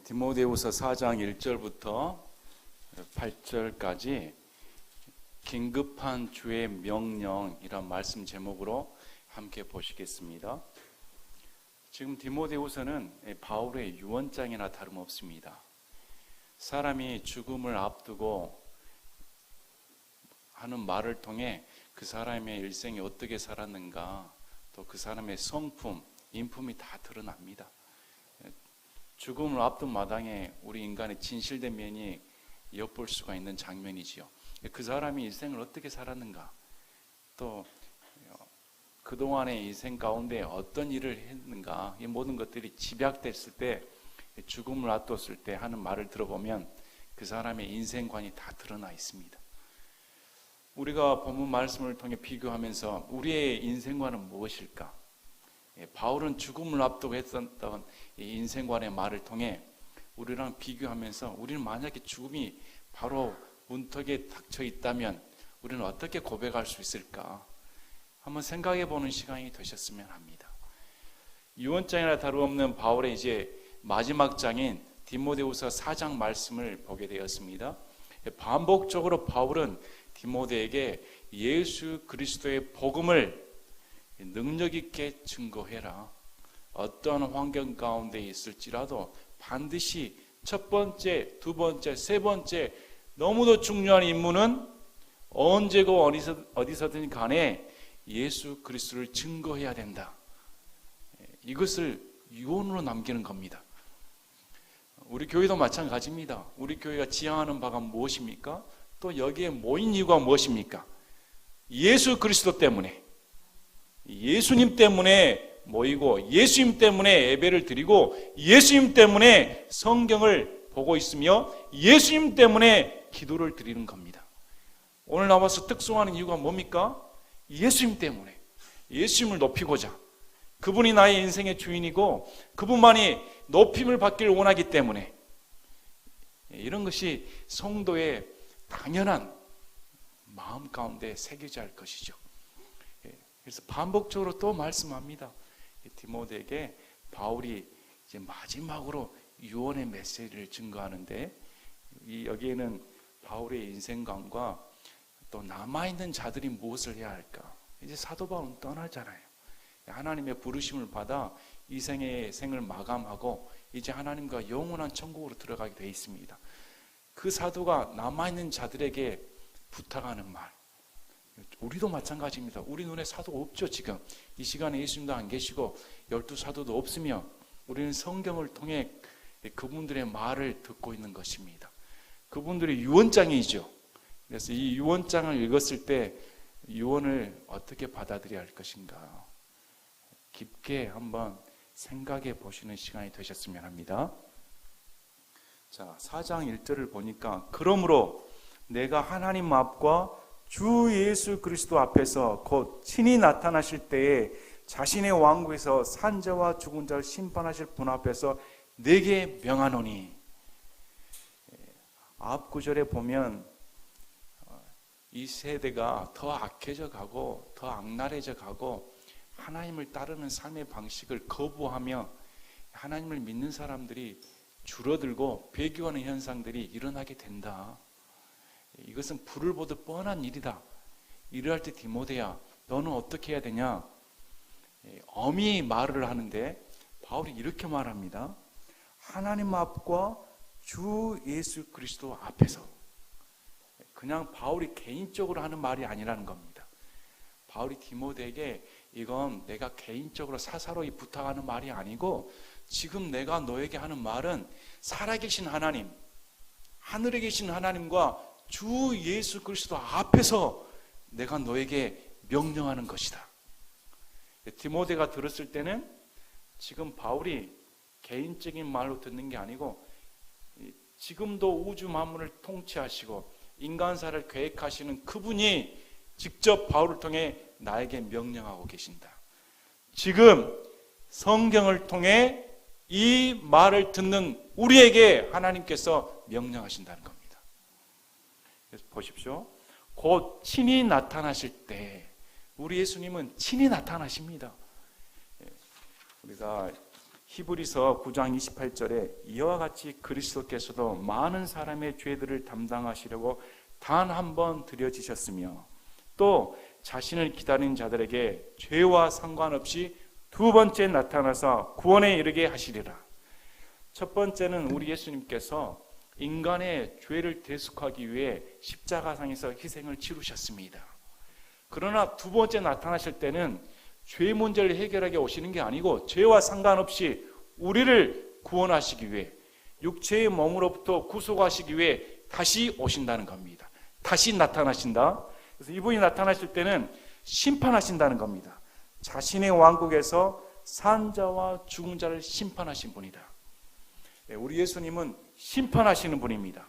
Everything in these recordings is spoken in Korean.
디모데후서 4장 1절부터 8절까지 긴급한 주의 명령이란 말씀 제목으로 함께 보시겠습니다. 지금 디모데후서는 바울의 유언장이나 다름없습니다. 사람이 죽음을 앞두고 하는 말을 통해 그 사람의 일생이 어떻게 살았는가, 또 그 사람의 성품, 인품이 다 드러납니다. 죽음을 앞둔 마당에 우리 인간의 진실된 면이 엿볼 수가 있는 장면이지요. 그 사람이 일생을 어떻게 살았는가, 또 그동안의 인생 가운데 어떤 일을 했는가, 이 모든 것들이 집약됐을 때, 죽음을 앞뒀을 때 하는 말을 들어보면 그 사람의 인생관이 다 드러나 있습니다. 우리가 본문 말씀을 통해 비교하면서 우리의 인생관은 무엇일까? 바울은 죽음을 앞두고 했었던 이 인생관의 말을 통해 우리랑 비교하면서 우리는 만약에 죽음이 바로 문턱에 닥쳐 있다면 우리는 어떻게 고백할 수 있을까? 한번 생각해 보는 시간이 되셨으면 합니다. 유언장이나 다름없는 바울의 이제 마지막 장인 디모데후서 4장 말씀을 보게 되었습니다. 반복적으로 바울은 디모데에게 예수 그리스도의 복음을 능력 있게 증거해라. 어떠한 환경 가운데 있을지라도 반드시 첫 번째, 두 번째, 세 번째, 너무도 중요한 임무는 언제고 어디서든 간에 예수 그리스도를 증거해야 된다. 이것을 유언으로 남기는 겁니다. 우리 교회도 마찬가지입니다. 우리 교회가 지향하는 바가 무엇입니까? 또 여기에 모인 이유가 무엇입니까? 예수 그리스도 때문에, 예수님 때문에 모이고, 예수님 때문에 예배를 드리고, 예수님 때문에 성경을 보고 있으며, 예수님 때문에 기도를 드리는 겁니다. 오늘 나와서 특송하는 이유가 뭡니까? 예수님 때문에, 예수님을 높이고자, 그분이 나의 인생의 주인이고 그분만이 높임을 받기를 원하기 때문에, 이런 것이 성도의 당연한 마음 가운데 새겨져야 할 것이죠. 그래서 반복적으로 또 말씀합니다. 디모데에게 바울이 이제 마지막으로 유언의 메시지를 증거하는데, 여기에는 바울의 인생관과 또 남아있는 자들이 무엇을 해야 할까? 이제 사도 바울은 떠나잖아요. 하나님의 부르심을 받아 이 생의 생을 마감하고 이제 하나님과 영원한 천국으로 들어가게 되어 있습니다. 그 사도가 남아있는 자들에게 부탁하는 말, 우리도 마찬가지입니다. 우리 눈에 사도가 없죠. 지금 이 시간에 예수님도 안 계시고 12사도도 없으며 우리는 성경을 통해 그분들의 말을 듣고 있는 것입니다. 그분들의 유언장이죠. 그래서 이 유언장을 읽었을 때 유언을 어떻게 받아들여야 할 것인가, 깊게 한번 생각해 보시는 시간이 되셨으면 합니다. 자, 4장 1절을 보니까, 그러므로 내가 하나님 앞과 주 예수 그리스도 앞에서 곧 친히 나타나실 때에 자신의 왕국에서 산자와 죽은 자를 심판하실 분 앞에서 내게 명하노니, 앞 구절에 보면 이 세대가 더 악해져 가고 더 악랄해져 가고 하나님을 따르는 삶의 방식을 거부하며 하나님을 믿는 사람들이 줄어들고 배교하는 현상들이 일어나게 된다. 이것은 불을 보듯 뻔한 일이다. 이럴 때 디모데야, 너는 어떻게 해야 되냐? 엄히 말을 하는데 바울이 이렇게 말합니다. 하나님 앞과 주 예수 그리스도 앞에서. 그냥 바울이 개인적으로 하는 말이 아니라는 겁니다. 바울이 디모데에게 이건 내가 개인적으로 사사로이 부탁하는 말이 아니고, 지금 내가 너에게 하는 말은 살아계신 하나님, 하늘에 계신 하나님과 주 예수 그리스도 앞에서 내가 너에게 명령하는 것이다. 디모데가 들었을 때는 지금 바울이 개인적인 말로 듣는 게 아니고, 지금도 우주 만물을 통치하시고 인간사를 계획하시는 그분이 직접 바울을 통해 나에게 명령하고 계신다. 지금 성경을 통해 이 말을 듣는 우리에게 하나님께서 명령하신다는 겁니다. 그래서 보십시오. 곧 친히 나타나실 때, 우리 예수님은 친히 나타나십니다. 우리가 히브리서 9장 28절에 이와 같이 그리스도께서도 많은 사람의 죄들을 담당하시려고 단 한 번 드려지셨으며 또 자신을 기다리는 자들에게 죄와 상관없이 두 번째 나타나서 구원에 이르게 하시리라. 첫 번째는 우리 예수님께서 인간의 죄를 대속하기 위해 십자가상에서 희생을 치르셨습니다. 그러나 두 번째 나타나실 때는 죄 문제를 해결하게 오시는 게 아니고 죄와 상관없이 우리를 구원하시기 위해 육체의 몸으로부터 구속하시기 위해 다시 오신다는 겁니다. 다시 나타나신다. 그래서 이분이 나타나실 때는 심판하신다는 겁니다. 자신의 왕국에서 산 자와 죽은 자를 심판하신 분이다. 우리 예수님은 심판하시는 분입니다.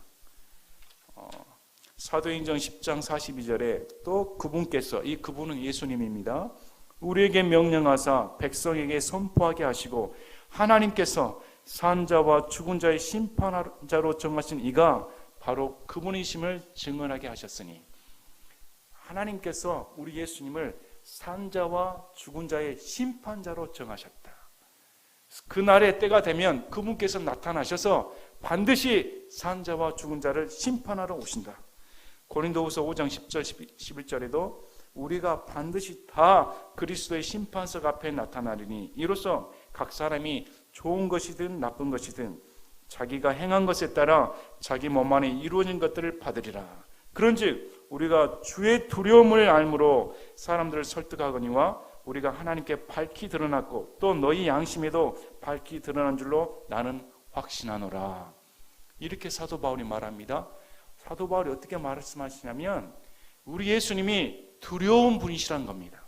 사도행전 10장 42절에 또 그분께서, 이 그분은 예수님입니다. 우리에게 명령하사 백성에게 선포하게 하시고 하나님께서 산자와 죽은 자의 심판자로 정하신 이가 바로 그분이심을 증언하게 하셨으니, 하나님께서 우리 예수님을 산자와 죽은 자의 심판자로 정하셨다. 그날의 때가 되면 그분께서 나타나셔서 반드시 산자와 죽은 자를 심판하러 오신다. 고린도후서 5장 10절 11절에도 우리가 반드시 다 그리스도의 심판석 앞에 나타나리니 이로써 각 사람이 좋은 것이든 나쁜 것이든 자기가 행한 것에 따라 자기 몸 안에 이루어진 것들을 받으리라. 그런즉 우리가 주의 두려움을 알므로 사람들을 설득하거니와 우리가 하나님께 밝히 드러났고 또 너희 양심에도 밝히 드러난 줄로 나는 확신하노라. 이렇게 사도 바울이 말합니다. 사도 바울이 어떻게 말씀하시냐면 우리 예수님이 두려운 분이시란 겁니다.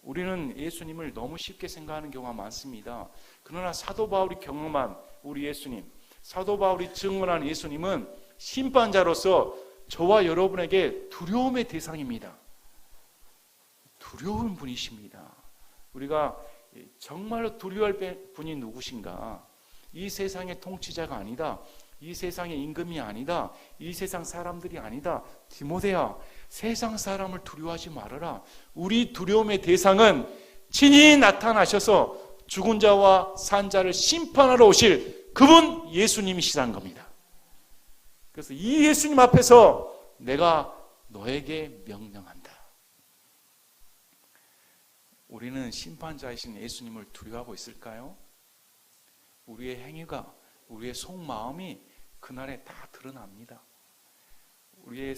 우리는 예수님을 너무 쉽게 생각하는 경우가 많습니다. 그러나 사도 바울이 경험한 우리 예수님, 사도 바울이 증언한 예수님은 심판자로서 저와 여러분에게 두려움의 대상입니다. 두려운 분이십니다. 우리가 정말로 두려워할 분이 누구신가? 이 세상의 통치자가 아니다. 이 세상의 임금이 아니다. 이 세상 사람들이 아니다. 디모데야, 세상 사람을 두려워하지 말아라. 우리 두려움의 대상은 친히 나타나셔서 죽은 자와 산 자를 심판하러 오실 그분 예수님이시라는 겁니다. 그래서 이 예수님 앞에서 내가 너에게 명령한다. 우리는 심판자이신 예수님을 두려워하고 있을까요? 우리의 행위가, 우리의 속마음이 그날에 다 드러납니다. 우리의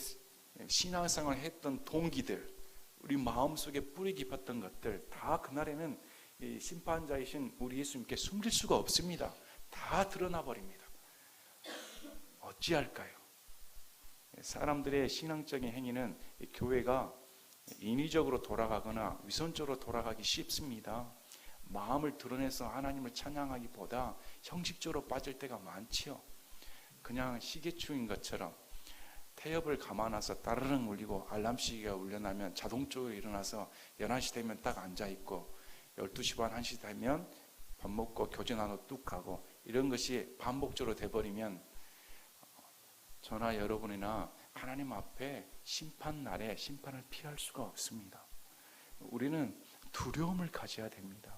신앙생활을 했던 동기들, 우리 마음속에 뿌리 깊었던 것들 다 그날에는 이 심판자이신 우리 예수님께 숨길 수가 없습니다. 다 드러나 버립니다. 어찌할까요? 사람들의 신앙적인 행위는 교회가 인위적으로 돌아가거나 위선적으로 돌아가기 쉽습니다. 마음을 드러내서 하나님을 찬양하기보다 형식적으로 빠질 때가 많지요. 그냥 시계추인 것처럼 태엽을 감아놔서 따르릉 울리고 알람 시계가 울려나면 자동적으로 일어나서 11시 되면 딱 앉아있고 12시 반 1시 되면 밥 먹고 교제나눠 뚝 가고 이런 것이 반복적으로 돼버리면 저나 여러분이나 하나님 앞에 심판날에 심판을 피할 수가 없습니다. 우리는 두려움을 가져야 됩니다.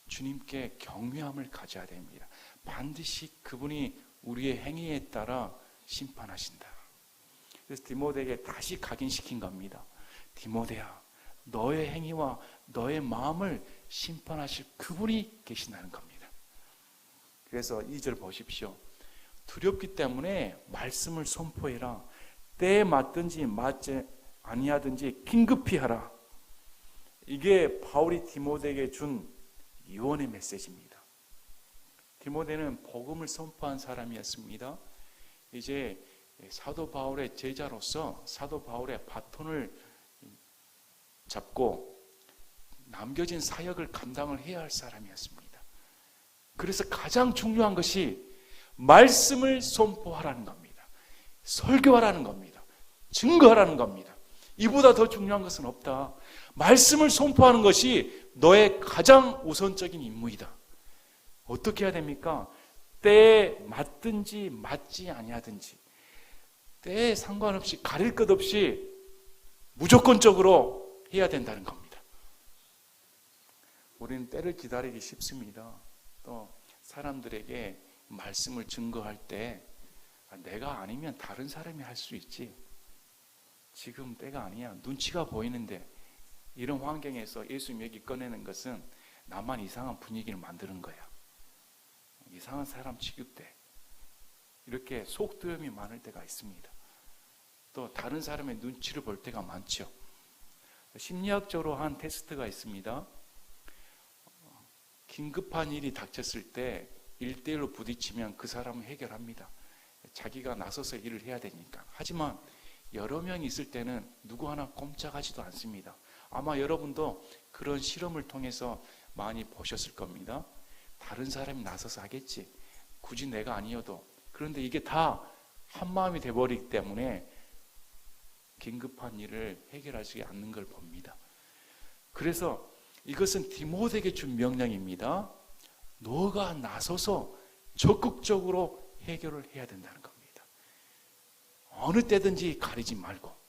주님께 경외함을 가져야 됩니다. 반드시 그분이 우리의 행위에 따라 심판하신다. 그래서 디모데에게 다시 각인시킨 겁니다. 디모데야, 너의 행위와 너의 마음을 심판하실 그분이 계신다는 겁니다. 그래서 2절 보십시오. 두렵기 때문에 말씀을 선포해라. 때에 맞든지 맞지 아니하든지 긴급히 하라. 이게 바울이 디모데에게 준 유언의 메시지입니다. 디모데는 복음을 선포한 사람이었습니다. 이제 사도 바울의 제자로서 사도 바울의 바톤을 잡고 남겨진 사역을 감당을 해야 할 사람이었습니다. 그래서 가장 중요한 것이 말씀을 선포하라는 겁니다. 설교하라는 겁니다. 증거하라는 겁니다. 이보다 더 중요한 것은 없다. 말씀을 선포하는 것이 너의 가장 우선적인 임무이다. 어떻게 해야 됩니까? 때에 맞든지 맞지 아니하든지 때에 상관없이 가릴 것 없이 무조건적으로 해야 된다는 겁니다. 우리는 때를 기다리기 쉽습니다. 또 사람들에게 말씀을 증거할 때 내가 아니면 다른 사람이 할 수 있지, 지금 때가 아니야, 눈치가 보이는데, 이런 환경에서 예수님 얘기 꺼내는 것은 나만 이상한 분위기를 만드는 거야. 이상한 사람 취급돼. 이렇게 속도염이 많을 때가 있습니다. 또 다른 사람의 눈치를 볼 때가 많죠. 심리학적으로 한 테스트가 있습니다. 긴급한 일이 닥쳤을 때 1대1로 부딪히면 그 사람은 해결합니다. 자기가 나서서 일을 해야 되니까. 하지만 여러 명이 있을 때는 누구 하나 꼼짝하지도 않습니다. 아마 여러분도 그런 실험을 통해서 많이 보셨을 겁니다. 다른 사람이 나서서 하겠지, 굳이 내가 아니어도. 그런데 이게 다 한마음이 돼버리기 때문에 긴급한 일을 해결하지 않는 걸 봅니다. 그래서 이것은 디모데에게 준 명령입니다. 너가 나서서 적극적으로 해결을 해야 된다는 겁니다. 어느 때든지 가리지 말고.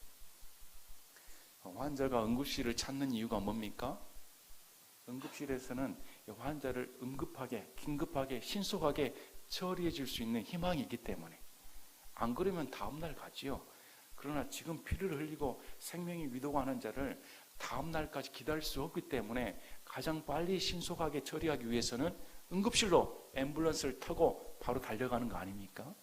환자가 응급실을 찾는 이유가 뭡니까? 응급실에서는 환자를 응급하게, 긴급하게, 신속하게 처리해 줄 수 있는 희망이 있기 때문에. 안 그러면 다음날 가지요. 그러나 지금 피를 흘리고 생명이 위독하는 자를 다음날까지 기다릴 수 없기 때문에 가장 빨리 신속하게 처리하기 위해서는 응급실로 앰뷸런스를 타고 바로 달려가는 거 아닙니까?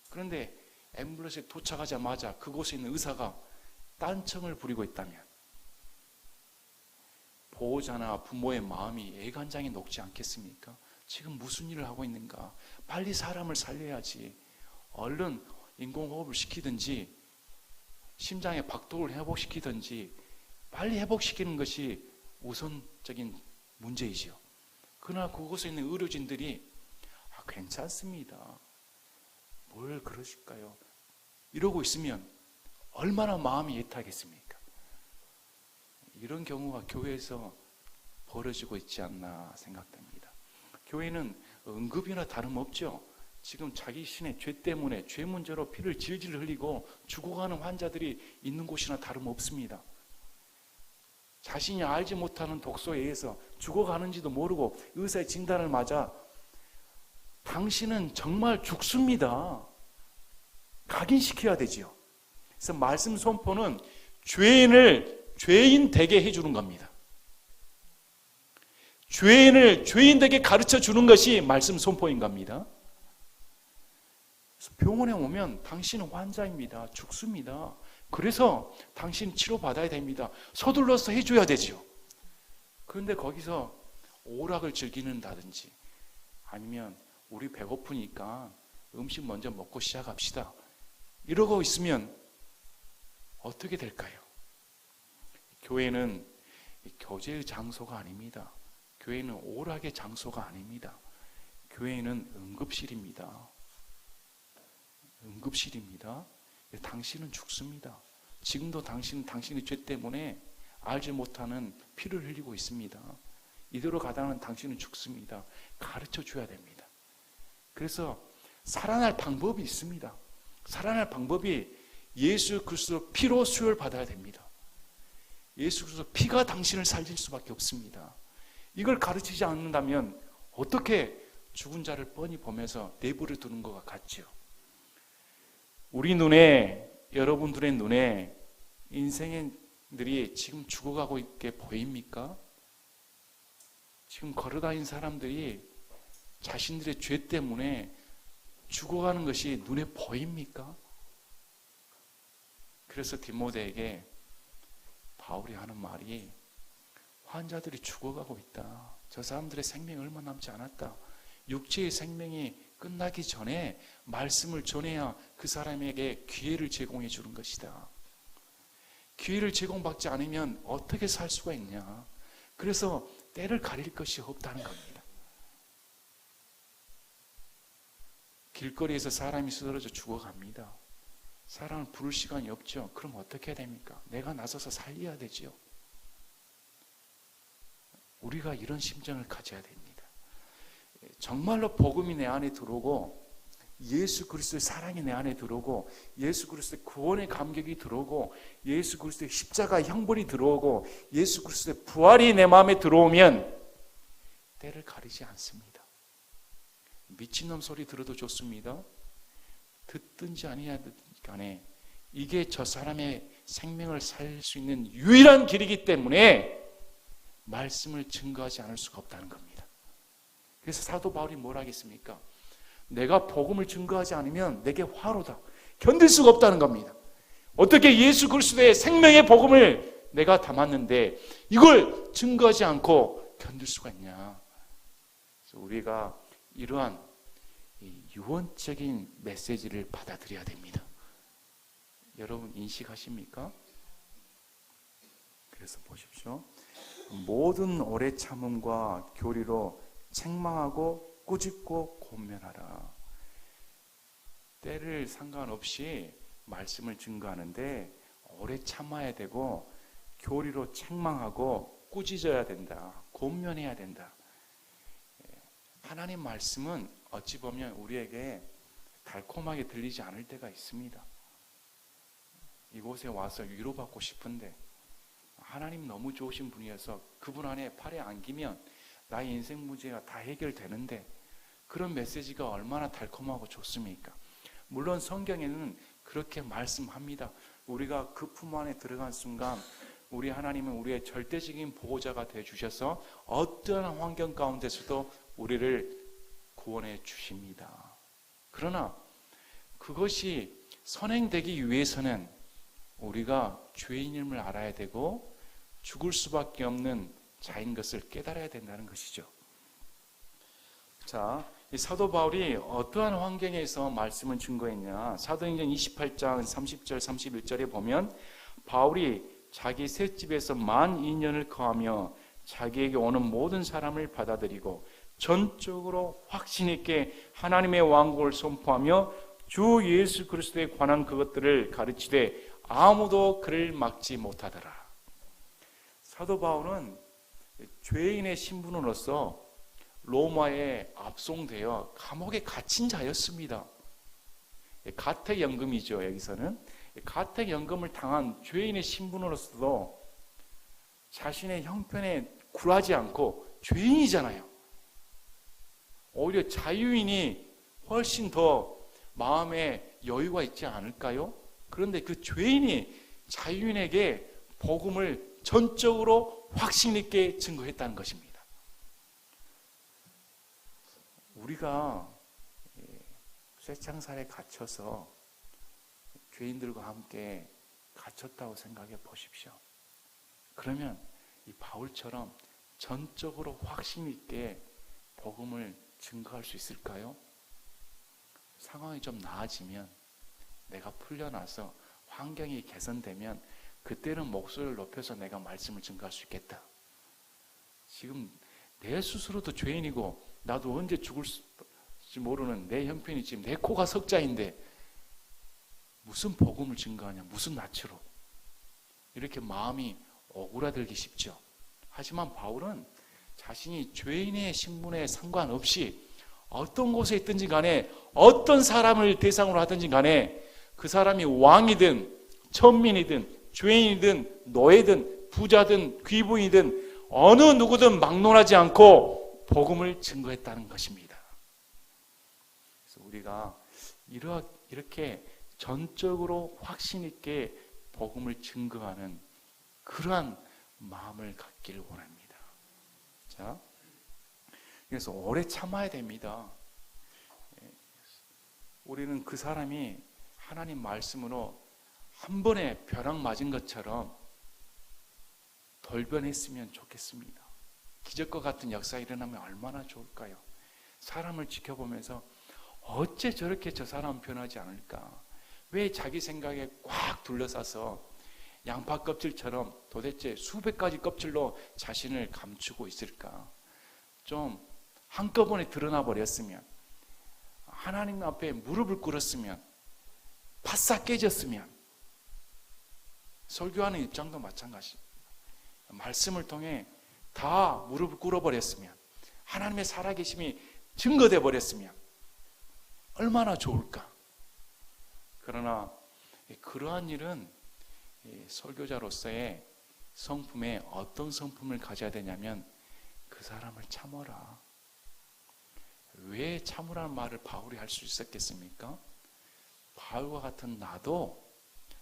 그런데 앰뷸런스에 도착하자마자 그곳에 있는 의사가 딴청을 부리고 있다면 보호자나 부모의 마음이 애간장이 녹지 않겠습니까? 지금 무슨 일을 하고 있는가? 빨리 사람을 살려야지. 얼른 인공호흡을 시키든지 심장의 박동을 회복시키든지 빨리 회복시키는 것이 우선적인 문제이지요. 그러나 그곳에 있는 의료진들이 괜찮습니다, 뭘 그러실까요? 이러고 있으면 얼마나 마음이 애타겠습니까? 이런 경우가 교회에서 벌어지고 있지 않나 생각됩니다. 교회는 응급이나 다름없죠. 지금 자기 신의 죄 때문에 죄 문제로 피를 질질 흘리고 죽어가는 환자들이 있는 곳이나 다름없습니다. 자신이 알지 못하는 독소에 의해서 죽어가는지도 모르고 의사의 진단을 맞아 당신은 정말 죽습니다, 각인시켜야 되지요. 그래서 말씀 선포는 죄인을 죄인 되게 해주는 겁니다. 죄인을 죄인 되게 가르쳐 주는 것이 말씀 선포인 겁니다. 그래서 병원에 오면 당신은 환자입니다, 죽습니다. 그래서 당신 치료받아야 됩니다, 서둘러서 해줘야 되죠. 그런데 거기서 오락을 즐기는다든지 아니면 우리 배고프니까 음식 먼저 먹고 시작합시다, 이러고 있으면 어떻게 될까요? 교회는 교제의 장소가 아닙니다. 교회는 오락의 장소가 아닙니다. 교회는 응급실입니다. 응급실입니다. 당신은 죽습니다. 지금도 당신의 죄 때문에 알지 못하는 피를 흘리고 있습니다. 이대로 가다는 당신은 죽습니다. 가르쳐 줘야 됩니다. 그래서 살아날 방법이 있습니다. 살아날 방법이 예수 그리스도 피로 수혈 받아야 됩니다. 예수 그리스도 피가 당신을 살릴 수밖에 없습니다. 이걸 가르치지 않는다면 어떻게 죽은 자를 뻔히 보면서 내버려 두는 것과 같지요. 우리 눈에, 여러분들의 눈에 인생들이 지금 죽어가고 있게 보입니까? 지금 걸어다니는 사람들이 자신들의 죄 때문에 죽어가는 것이 눈에 보입니까? 그래서 디모데에게 바울이 하는 말이, 환자들이 죽어가고 있다, 저 사람들의 생명이 얼마 남지 않았다, 육체의 생명이 끝나기 전에 말씀을 전해야 그 사람에게 기회를 제공해 주는 것이다. 기회를 제공받지 않으면 어떻게 살 수가 있냐. 그래서 때를 가릴 것이 없다는 겁니다. 길거리에서 사람이 쓰러져 죽어갑니다. 사람을 부를 시간이 없죠. 그럼 어떻게 해야 됩니까? 내가 나서서 살려야 되죠. 우리가 이런 심정을 가져야 됩니다. 정말로 복음이 내 안에 들어오고 예수 그리스도의 사랑이 내 안에 들어오고 예수 그리스도의 구원의 감격이 들어오고 예수 그리스도의 십자가 형벌이 들어오고 예수 그리스도의 부활이 내 마음에 들어오면 때를 가리지 않습니다. 미친놈 소리 들어도 좋습니다. 듣든지 아니하든지 간에 이게 저 사람의 생명을 살 수 있는 유일한 길이기 때문에 말씀을 증거하지 않을 수가 없다는 겁니다. 그래서 사도 바울이 뭘 하겠습니까? 내가 복음을 증거하지 않으면 내게 화로다. 견딜 수가 없다는 겁니다. 어떻게 예수 그리스도의 생명의 복음을 내가 담았는데 이걸 증거하지 않고 견딜 수가 있냐? 그래서 우리가 이러한 유언적인 메시지를 받아들여야 됩니다. 여러분 인식하십니까? 그래서 보십시오. 모든 오래 참음과 교리로 책망하고 꾸짖고 권면하라. 때를 상관없이 말씀을 증거하는데 오래 참아야 되고 교리로 책망하고 꾸짖어야 된다. 권면해야 된다. 하나님 말씀은 어찌 보면 우리에게 달콤하게 들리지 않을 때가 있습니다. 이곳에 와서 위로받고 싶은데 하나님 너무 좋으신 분이어서 그분 안에 팔에 안기면 나의 인생 문제가 다 해결되는데 그런 메시지가 얼마나 달콤하고 좋습니까? 물론 성경에는 그렇게 말씀합니다. 우리가 그 품 안에 들어간 순간 우리 하나님은 우리의 절대적인 보호자가 되어 주셔서 어떠한 환경 가운데서도 우리를 구원해 주십니다. 그러나 그것이 선행되기 위해서는 우리가 죄인임을 알아야 되고 죽을 수밖에 없는 자인 것을 깨달아야 된다는 것이죠. 자, 이 사도 바울이 어떠한 환경에서 말씀을 증거했냐? 사도행전 28장 30절 31절에 보면 바울이 자기 셋집에서 만 2년을 거하며 자기에게 오는 모든 사람을 받아들이고 전적으로 확신 있게 하나님의 왕국을 선포하며 주 예수 그리스도에 관한 그것들을 가르치되 아무도 그를 막지 못하더라. 사도 바울은 죄인의 신분으로서 로마에 압송되어 감옥에 갇힌 자였습니다. 가택연금이죠. 여기서는 가택연금을 당한 죄인의 신분으로서도 자신의 형편에 굴하지 않고 죄인이잖아요. 오히려 자유인이 훨씬 더 마음에 여유가 있지 않을까요? 그런데 그 죄인이 자유인에게 복음을 전적으로 확신 있게 증거했다는 것입니다. 우리가 쇠창살에 갇혀서 죄인들과 함께 갇혔다고 생각해 보십시오. 그러면 이 바울처럼 전적으로 확신 있게 복음을 증거할 수 있을까요? 상황이 좀 나아지면 내가 풀려나서 환경이 개선되면 그때는 목소리를 높여서 내가 말씀을 증거할 수 있겠다. 지금 내 스스로도 죄인이고 나도 언제 죽을지 모르는 내 형편이 지금 내 코가 석자인데 무슨 복음을 증거하냐, 무슨 낯으로. 이렇게 마음이 오그라들기 쉽죠. 하지만 바울은 자신이 죄인의 신분에 상관없이 어떤 곳에 있든지 간에 어떤 사람을 대상으로 하든지 간에 그 사람이 왕이든 천민이든 죄인이든 노예든 부자든 귀부인이든 어느 누구든 막론하지 않고 복음을 증거했다는 것입니다. 그래서 우리가 이렇게 전적으로 확신 있게 복음을 증거하는 그러한 마음을 갖기를 원합니다. 자, 그래서 오래 참아야 됩니다. 우리는 그 사람이 하나님 말씀으로 한 번에 벼락 맞은 것처럼 돌변했으면 좋겠습니다. 기적과 같은 역사가 일어나면 얼마나 좋을까요? 사람을 지켜보면서 어째 저렇게 저 사람 변하지 않을까? 왜 자기 생각에 꽉 둘러싸서 양파 껍질처럼 도대체 수백 가지 껍질로 자신을 감추고 있을까? 좀 한꺼번에 드러나 버렸으면, 하나님 앞에 무릎을 꿇었으면, 바싹 깨졌으면, 설교하는 입장도 마찬가지입니다. 말씀을 통해 다 무릎을 꿇어버렸으면, 하나님의 살아계심이 증거돼 버렸으면 얼마나 좋을까? 그러나 그러한 일은 설교자로서의 성품에 어떤 성품을 가져야 되냐면 그 사람을 참어라. 왜 참으라는 말을 바울이 할 수 있었겠습니까? 바울과 같은 나도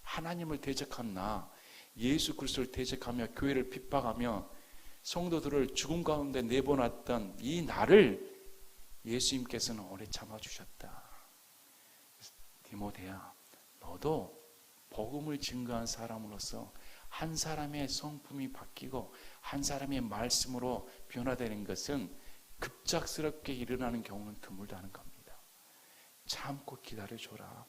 하나님을 대적한 나, 예수 그리스도를 대적하며 교회를 핍박하며 성도들을 죽음 가운데 내보냈던 이 나를 예수님께서는 오래 참아주셨다. 디모데야, 너도 복음을 증거한 사람으로서 한 사람의 성품이 바뀌고 한 사람의 말씀으로 변화되는 것은 급작스럽게 일어나는 경우는 드물다는 겁니다. 참고 기다려줘라.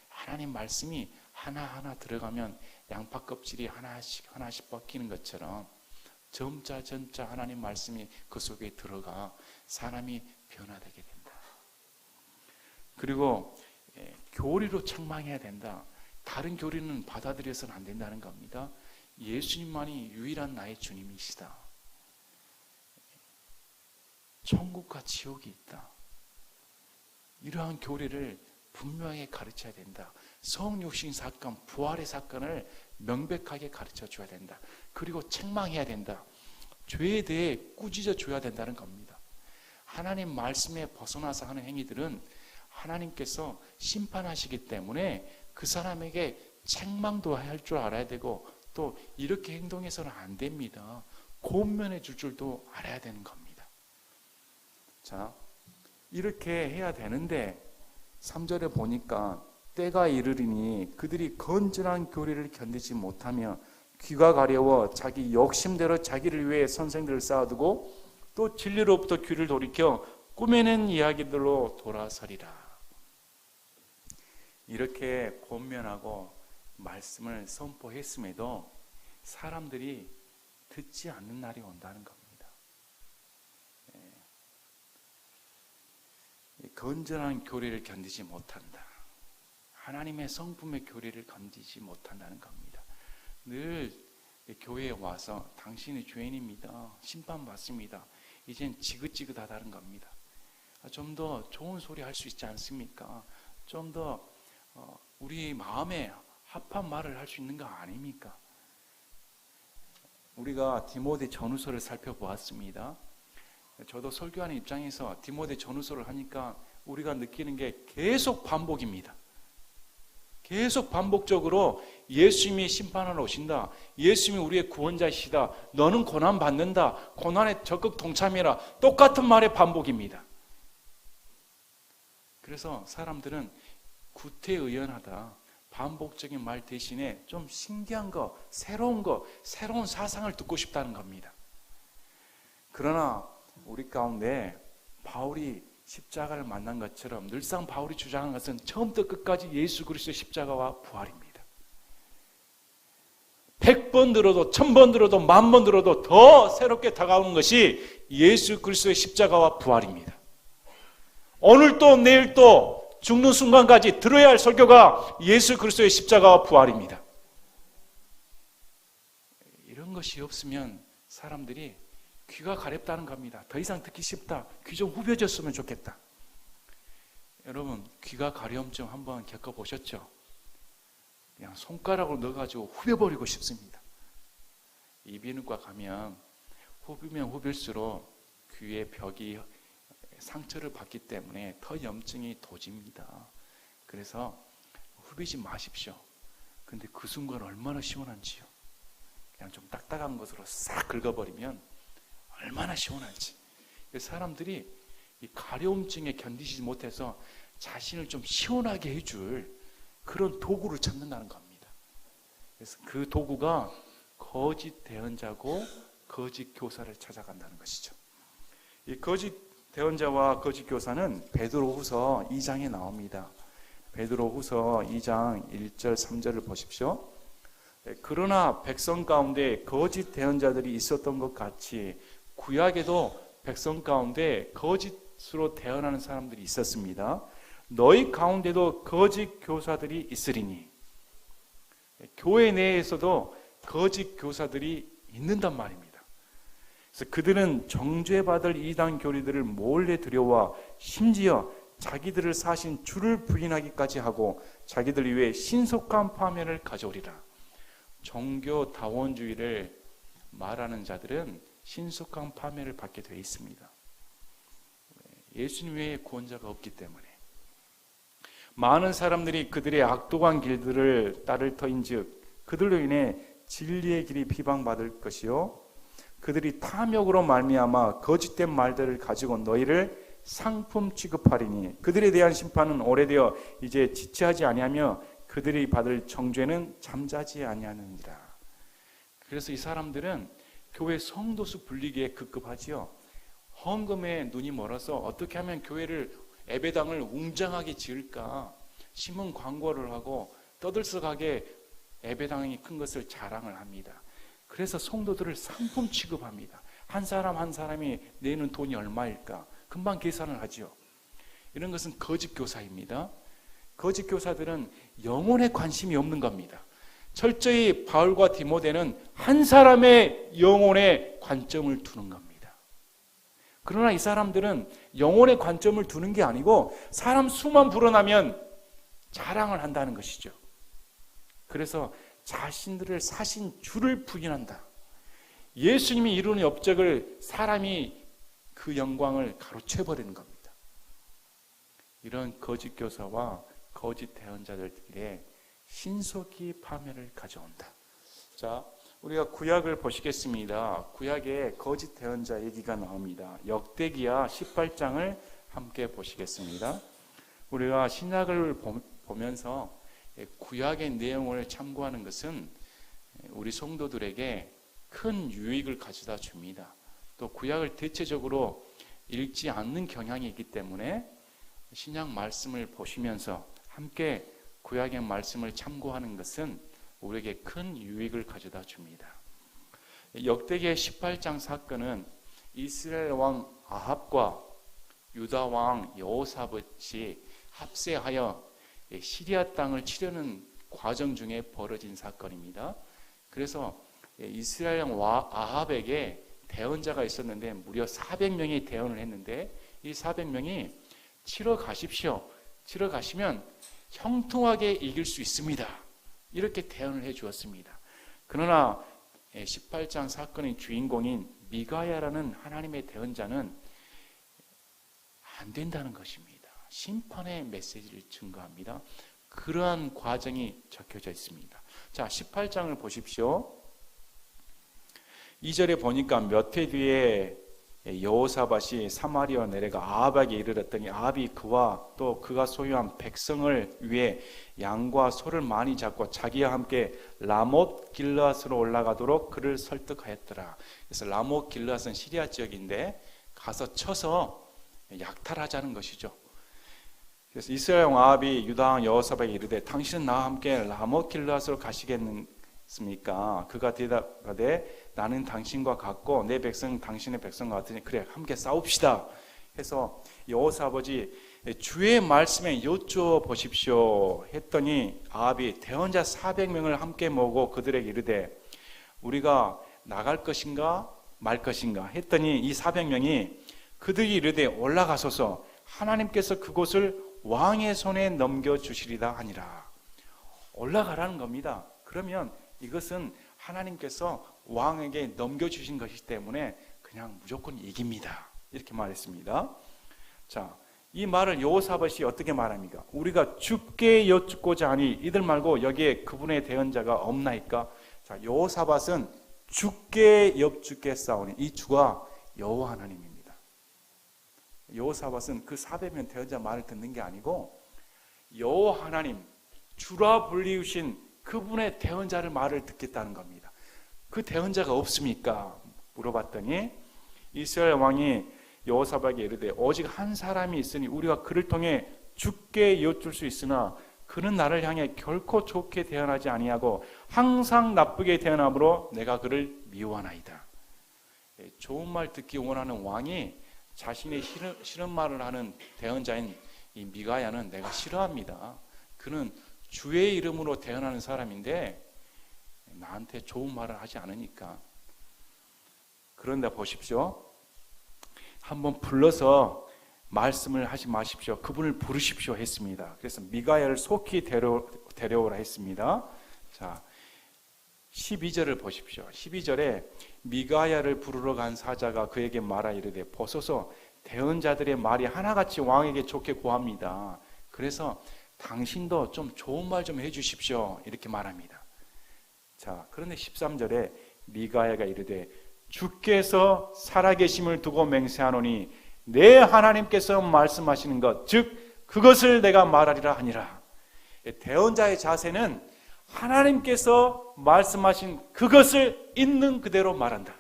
하나님 말씀이 하나하나 들어가면 양파 껍질이 하나씩 벗기는 것처럼 점차 하나님 말씀이 그 속에 들어가 사람이 변화되게 된다. 그리고 교리로 책망해야 된다. 다른 교리는 받아들여서는 안 된다는 겁니다. 예수님만이 유일한 나의 주님이시다. 천국과 지옥이 있다. 이러한 교리를 분명하게 가르쳐야 된다. 성육신 사건, 부활의 사건을 명백하게 가르쳐 줘야 된다. 그리고 책망해야 된다. 죄에 대해 꾸짖어 줘야 된다는 겁니다. 하나님 말씀에 벗어나서 하는 행위들은 하나님께서 심판하시기 때문에 그 사람에게 책망도 할 줄 알아야 되고 또 이렇게 행동해서는 안 됩니다. 권면해 줄 줄도 알아야 되는 겁니다. 자, 이렇게 해야 되는데 3절에 보니까 때가 이르리니 그들이 건전한 교리를 견디지 못하며 귀가 가려워 자기 욕심대로 자기를 위해 선생들을 쌓아두고 또 진리로부터 귀를 돌이켜 꾸며낸 이야기들로 돌아서리라. 이렇게 권면하고 말씀을 선포했음에도 사람들이 듣지 않는 날이 온다는 겁니다. 건전한 교리를 견디지 못한다. 하나님의 성품의 교리를 견디지 못한다는 겁니다. 늘 교회에 와서 당신이 죄인입니다. 심판받습니다. 이젠 지긋지긋하다는 겁니다. 좀 더 좋은 소리 할 수 있지 않습니까? 좀 더 우리 마음에 합한 말을 할 수 있는 거 아닙니까? 우리가 디모데 전후서를 살펴보았습니다. 저도 설교하는 입장에서 디모데 전후서를 하니까 우리가 느끼는 게 계속 반복입니다. 계속 반복적으로 예수님이 심판하러 오신다. 예수님이 우리의 구원자이시다. 너는 고난 받는다. 고난에 적극 동참해라. 똑같은 말의 반복입니다. 그래서 사람들은 구태의연하다. 반복적인 말 대신에 좀 신기한 거, 새로운 사상을 듣고 싶다는 겁니다. 그러나 우리 가운데 바울이 십자가를 만난 것처럼 늘상 바울이 주장한 것은 처음부터 끝까지 예수 그리스도의 십자가와 부활입니다. 100번 들어도 1000번 들어도 10,000번 들어도 더 새롭게 다가오는 것이 예수 그리스도의 십자가와 부활입니다. 오늘도 내일도 죽는 순간까지 들어야 할 설교가 예수 그리스도의 십자가와 부활입니다. 이런 것이 없으면 사람들이 귀가 가렵다는 겁니다. 더 이상 듣기 쉽다. 귀 좀 후벼졌으면 좋겠다. 여러분, 귀가 가려움증 한번 겪어보셨죠? 그냥 손가락으로 넣어가지고 후벼버리고 싶습니다. 이비인후과 가면 후비면 후빌수록 귀의 벽이 상처를 받기 때문에 더 염증이 도집니다. 그래서 후비지 마십시오. 근데 그 순간 얼마나 시원한지요. 그냥 좀 딱딱한 것으로 싹 긁어버리면 얼마나 시원할지. 사람들이 이 가려움증에 견디지 못해서 자신을 좀 시원하게 해줄 그런 도구를 찾는다는 겁니다. 그래서 그 도구가 거짓 대언자고 거짓 교사를 찾아간다는 것이죠. 이 거짓 대언자와 거짓 교사는 베드로후서 2장에 나옵니다. 베드로후서 2장 1절 3절을 보십시오. 그러나 백성 가운데 거짓 대언자들이 있었던 것 같이 구약에도 백성 가운데 거짓으로 대언하는 사람들이 있었습니다. 너희 가운데도 거짓 교사들이 있으리니. 교회 내에서도 거짓 교사들이 있는단 말입니다. 그래서 그들은 정죄받을 이단 교리들을 몰래 들여와 심지어 자기들을 사신 주를 부인하기까지 하고 자기들 위해 신속한 파멸을 가져오리라. 종교 다원주의를 말하는 자들은 신속한 파멸을 받게 되어 있습니다. 예수님 외에 구원자가 없기 때문에. 많은 사람들이 그들의 악독한 길들을 따를 터인즉 그들로 인해 진리의 길이 비방받을 것이요 그들이 탐욕으로 말미암아 거짓된 말들을 가지고 너희를 상품 취급하리니 그들에 대한 심판은 오래되어 이제 지체하지 아니하며 그들이 받을 정죄는 잠자지 아니하느니라. 그래서 이 사람들은 교회 성도수 불리기에 급급하지요. 헌금에 눈이 멀어서 어떻게 하면 교회를 예배당을 웅장하게 지을까 신문 광고를 하고 떠들썩하게 예배당이 큰 것을 자랑을 합니다. 그래서 성도들을 상품 취급합니다. 한 사람 한 사람이 내는 돈이 얼마일까 금방 계산을 하지요. 이런 것은 거짓 교사입니다. 거짓 교사들은 영혼에 관심이 없는 겁니다. 철저히 바울과 디모데는 한 사람의 영혼에 관점을 두는 겁니다. 그러나 이 사람들은 영혼에 관점을 두는 게 아니고 사람 수만 불어나면 자랑을 한다는 것이죠. 그래서 자신들을 사신 주를 부인한다. 예수님이 이루는 업적을 사람이 그 영광을 가로채버리는 겁니다. 이런 거짓 교사와 거짓 대언자들에게 신속히 파멸을 가져온다. 자, 우리가 구약을 보시겠습니다. 구약에 거짓 대언자 얘기가 나옵니다. 역대기야 18장을 함께 보시겠습니다. 우리가 신약을 보면서 구약의 내용을 참고하는 것은 우리 성도들에게 큰 유익을 가져다 줍니다. 또 구약을 대체적으로 읽지 않는 경향이 있기 때문에 신약 말씀을 보시면서 함께 구약의 말씀을 참고하는 것은 우리에게 큰 유익을 가져다 줍니다. 역대기의 18장 사건은 이스라엘 왕 아합과 유다 왕 여호사밧이 합세하여 시리아 땅을 치려는 과정 중에 벌어진 사건입니다. 그래서 이스라엘 왕 아합에게 대언자가 있었는데 무려 400명이 대언을 했는데 이 400명이 치러 가십시오. 치러 가시면 형통하게 이길 수 있습니다. 이렇게 대언을 해 주었습니다. 그러나 18장 사건의 주인공인 미가야라는 하나님의 대언자는 안 된다는 것입니다. 심판의 메시지를 증거합니다. 그러한 과정이 적혀져 있습니다. 자, 18장을 보십시오. 2절에 보니까 몇 해 뒤에 여호사밧이 사마리아 내려가 아합에게 이르렀더니 아합이 그와 또 그가 소유한 백성을 위해 양과 소를 많이 잡고 자기와 함께 라못 길르앗으로 올라가도록 그를 설득하였더라. 그래서 라못 길르앗은 시리아 지역인데 가서 쳐서 약탈하자는 것이죠. 그래서 이스라엘 왕 아합이 유다 왕 여호사밧에게 이르되 당신은 나와 함께 라못 길르앗으로 가시겠습니까? 그가 대답하되 나는 당신과 같고 내 백성은 당신의 백성과 같으니 그래 함께 싸웁시다 해서 여호사밧이 주의 말씀에 여쭈어 보십시오 했더니 아합이 대언자 400명을 함께 모으고 그들에게 이르되 우리가 나갈 것인가 말 것인가 했더니 이 400명이 그들이 이르되 올라가소서 하나님께서 그곳을 왕의 손에 넘겨주시리다 하니라. 올라가라는 겁니다. 그러면 이것은 하나님께서 왕에게 넘겨주신 것이기 때문에 그냥 무조건 이깁니다. 이렇게 말했습니다. 자, 이 말을 여호사밧이 어떻게 말합니까? 우리가 주께 여쭙고자 하니 이들 말고 여기에 그분의 대언자가 없나이까? 자, 여호사밧은 주께 여쭙겠사오니 이 주가 여호와 하나님입니다. 여호사밧은 그 400명 대언자 말을 듣는 게 아니고 여호와 하나님, 주라 불리우신 그분의 대언자를 말을 듣겠다는 겁니다. 그 대언자가 없습니까? 물어봤더니 이스라엘 왕이 여호사밧에게 이르되 오직 한 사람이 있으니 우리가 그를 통해 주께 여쭐 수 있으나 그는 나를 향해 결코 좋게 대언하지 아니하고 항상 나쁘게 대언함으로 내가 그를 미워하나이다. 좋은 말 듣기 원하는 왕이 자신의 싫은 말을 하는 대언자인 이 미가야는 내가 싫어합니다. 그는 주의 이름으로 대언하는 사람인데 나한테 좋은 말을 하지 않으니까. 그런데 보십시오. 한번 불러서 말씀을 하지 마십시오. 그분을 부르십시오 했습니다. 그래서 미가야를 속히 데려오라 했습니다. 자, 12절을 보십시오. 12절에 미가야를 부르러 간 사자가 그에게 말하 이르되 보소서 대언자들의 말이 하나같이 왕에게 좋게 고합니다. 그래서 당신도 좀 좋은 말 좀 해주십시오. 이렇게 말합니다. 자, 그런데 13절에 미가야가 이르되 주께서 살아계심을 두고 맹세하노니 내 하나님께서 말씀하시는 것 즉 그것을 내가 말하리라 하니라. 대언자의 자세는 하나님께서 말씀하신 그것을 있는 그대로 말한다.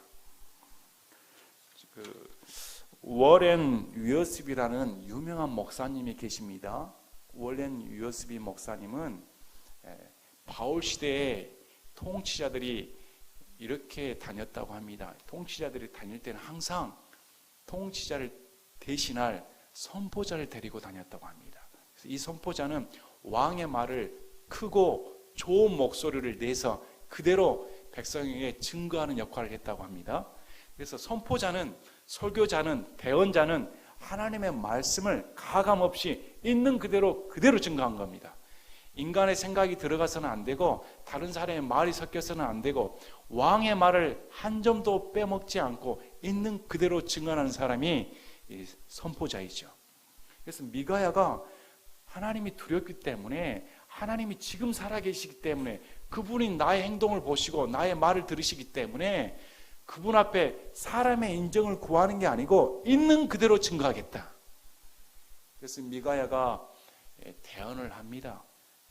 워렌 위어스비라는 유명한 목사님이 계십니다. 워렌 위어스비 목사님은 바울 시대에 통치자들이 이렇게 다녔다고 합니다. 통치자들이 다닐 때는 항상 통치자를 대신할 선포자를 데리고 다녔다고 합니다. 이 선포자는 왕의 말을 크고 좋은 목소리를 내서 그대로 백성에게 증거하는 역할을 했다고 합니다. 그래서 선포자는, 설교자는, 대언자는 하나님의 말씀을 가감없이 있는 그대로 증거한 겁니다. 인간의 생각이 들어가서는 안 되고 다른 사람의 말이 섞여서는 안 되고 왕의 말을 한 점도 빼먹지 않고 있는 그대로 증언하는 사람이 이 선포자이죠. 그래서 미가야가 하나님이 두렵기 때문에, 하나님이 지금 살아계시기 때문에, 그분이 나의 행동을 보시고 나의 말을 들으시기 때문에 그분 앞에 사람의 인정을 구하는 게 아니고 있는 그대로 증거하겠다. 그래서 미가야가 대언을 합니다.